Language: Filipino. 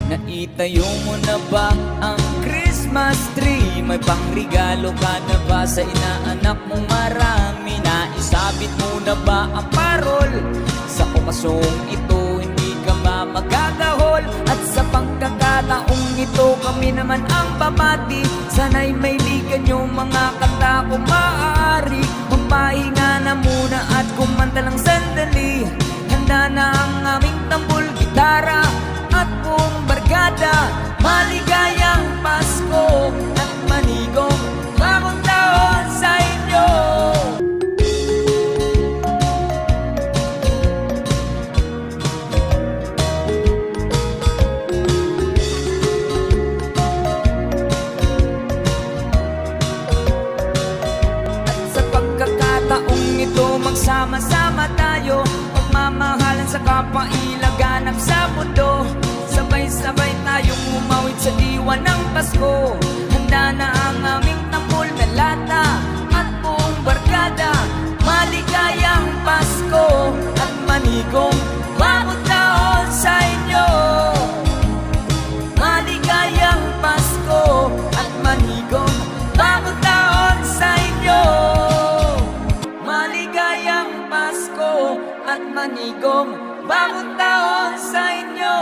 Naitayo mo na ba ang Christmas tree? May pangregalo ka na ba sa inaanak mo marami? Naisabit mo na ba ang parol? Sa okasong ito hindi ka ba magagahol? At sa pagkakataong ito kami naman ang babati. Sana'y may ligan yung mga kanta kung maaari. Magpahinga na muna at kumanta lang sandali. Handa na ang aming tambol, gitara at buong barkada. Maligayang Pasko at manigong bagong taon sa inyo. At sa pagkakataong ito magsama-sama tayo, pagmamahalan sa kapwa ilaganap sa mundo. Sabay-sabay tayong umawit sa diwa ng Pasko. Handa na ang aming tambol na lata at buong barkada. Maligayang Pasko at manigong bagong taon sa inyo. Maligayang Pasko at manigong bagong taon sa inyo. Maligayang Pasko at manigong bagong taon sa inyo.